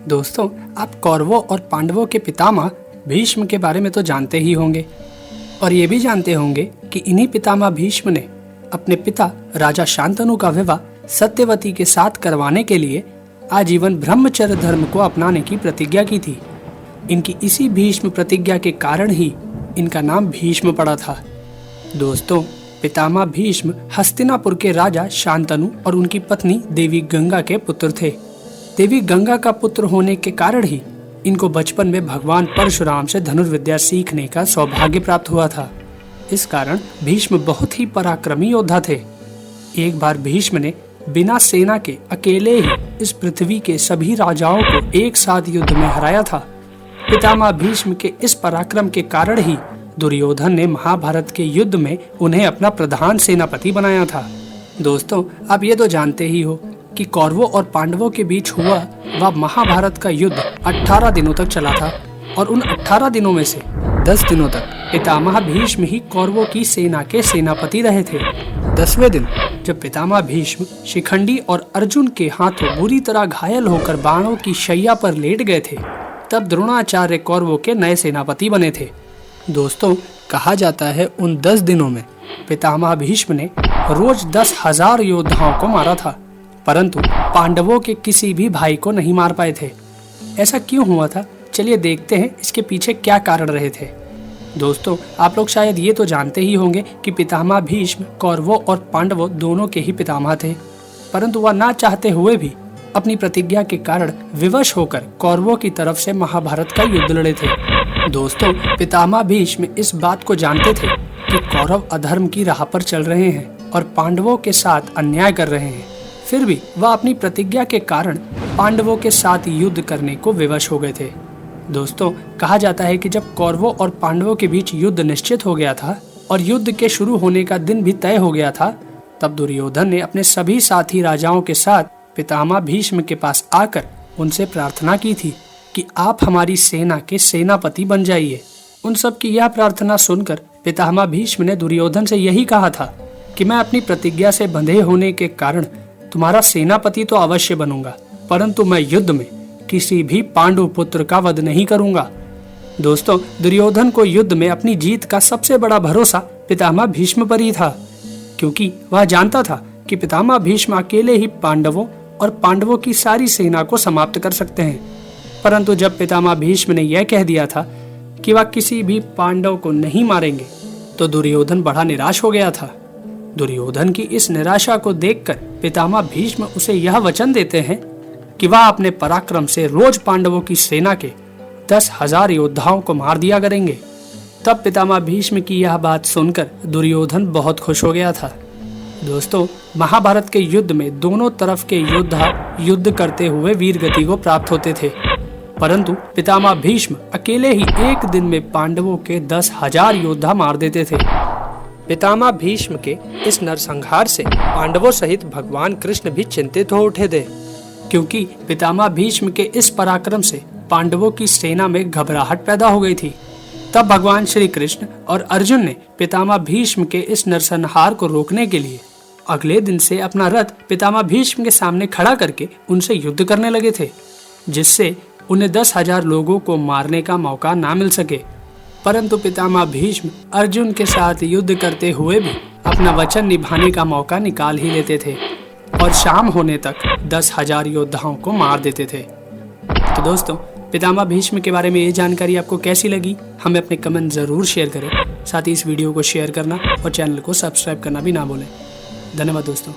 दोस्तों, आप कौरवों और पांडवों के पितामह भीष्म के बारे में तो जानते ही होंगे और ये भी जानते होंगे कि इन्हीं पितामह भीष्म ने अपने पिता राजा शांतनु का विवाह सत्यवती के साथ करवाने के लिए आजीवन ब्रह्मचर्य धर्म को अपनाने की प्रतिज्ञा की थी। इनकी इसी भीष्म प्रतिज्ञा के कारण ही इनका नाम भीष्म पड़ा था। दोस्तों, पितामह भीष्म हस्तिनापुर के राजा शांतनु और उनकी पत्नी देवी गंगा के पुत्र थे। देवी गंगा का पुत्र होने के कारण ही इनको बचपन में भगवान परशुराम से धनुर्विद्या सीखने का सौभाग्य प्राप्त हुआ था। इस कारण भीष्म बहुत ही पराक्रमी योद्धा थे। एक बार भीष्म ने बिना सेना के अकेले ही इस पृथ्वी के सभी राजाओं को एक साथ युद्ध में हराया था। पितामह भीष्म के इस पराक्रम के कारण ही दुर्योधन ने महाभारत के युद्ध में उन्हें अपना प्रधान सेनापति बनाया था। दोस्तों, आप ये तो जानते ही हो कि कौरवों और पांडवों के बीच हुआ वह महाभारत का युद्ध 18 दिनों तक चला था और उन 18 दिनों में से 10 दिनों तक पितामह भीष्म ही कौरवों की सेना के सेनापति रहे थे। 10वें दिन जब पितामह भीष्म शिखंडी और अर्जुन के हाथों बुरी तरह घायल होकर बाणों की शैया पर लेट गए थे, तब द्रोणाचार्य कौरवों के नए सेनापति बने थे। दोस्तों, कहा जाता है उन 10 दिनों में पितामह भीष्म ने रोज 10,000 योद्धाओं को मारा था, परंतु पांडवों के किसी भी भाई को नहीं मार पाए थे। ऐसा क्यों हुआ था? चलिए देखते हैं इसके पीछे क्या कारण रहे थे। दोस्तों, आप लोग शायद ये तो जानते ही होंगे कि पितामह भीष्म कौरवों और पांडवों दोनों के ही पितामह थे, परंतु वह ना चाहते हुए भी अपनी प्रतिज्ञा के कारण विवश होकर कौरवों की तरफ से महाभारत का युद्ध लड़े थे। दोस्तों, पितामह भीष्म इस बात को जानते थे कि कौरव अधर्म की राह पर चल रहे हैं और पांडवों के साथ अन्याय कर रहे हैं, फिर भी वह अपनी प्रतिज्ञा के कारण पांडवों के साथ युद्ध करने को विवश हो गए थे। दोस्तों, कहा जाता है कि जब कौरवों और पांडवों के बीच युद्ध निश्चित हो गया था और युद्ध के शुरू होने का दिन भी तय हो गया था, तब दुर्योधन ने अपने सभी साथी राजाओं के साथ पितामह भीष्म के पास आकर उनसे प्रार्थना की थी कि आप हमारी सेना के सेनापति बन जाइए। उन सब की यह प्रार्थना सुनकर पितामह भीष्म ने दुर्योधन से यही कहा था कि मैं अपनी प्रतिज्ञा से बंधे होने के कारण तुम्हारा सेनापति तो अवश्य बनूंगा, परंतु मैं युद्ध में किसी भी पांडु पुत्र का वध नहीं करूंगा। दोस्तों, दुर्योधन को युद्ध में अपनी जीत का सबसे बड़ा भरोसा पितामह भीष्म पर ही था, क्योंकि वह जानता था कि पितामह भीष्म अकेले ही पांडवों और पांडवों की सारी सेना को समाप्त कर सकते हैं। परंतु जब पितामह भीष्म ने यह कह दिया था कि वह किसी भी पांडव को नहीं मारेंगे, तो दुर्योधन बड़ा निराश हो गया था। दुर्योधन की इस निराशा को देखकर पितामह भीष्म उसे यह वचन देते हैं कि वह अपने पराक्रम से रोज पांडवों की सेना के 10,000 योद्धाओं को मार दिया करेंगे। तब पितामह भीष्म की यह बात सुनकर दुर्योधन बहुत खुश हो गया था। दोस्तों, महाभारत के युद्ध में दोनों तरफ के योद्धा युद्ध करते हुए वीर गति को प्राप्त होते थे, परंतु पितामह भीष्म अकेले ही एक दिन में पांडवों के 10,000 योद्धा मार देते थे। पितामह भीष्म के इस नरसंहार से पांडवों सहित भगवान कृष्ण भी चिंतित हो उठे थे, क्योंकि पितामह भीष्म के इस पराक्रम से पांडवों की सेना में घबराहट पैदा हो गई थी। तब भगवान श्री कृष्ण और अर्जुन ने पितामह भीष्म के इस नरसंहार को रोकने के लिए अगले दिन से अपना रथ पितामह भीष्म के सामने खड़ा करके उनसे युद्ध करने लगे थे, जिससे उन्हें 10,000 लोगों को मारने का मौका ना मिल सके। परंतु पितामह भीष्म अर्जुन के साथ युद्ध करते हुए भी अपना वचन निभाने का मौका निकाल ही लेते थे और शाम होने तक 10,000 योद्धाओं को मार देते थे। तो दोस्तों, पितामह भीष्म के बारे में ये जानकारी आपको कैसी लगी, हमें अपने कमेंट जरूर शेयर करें। साथ ही इस वीडियो को शेयर करना और चैनल को सब्सक्राइब करना भी ना भूलें। धन्यवाद दोस्तों।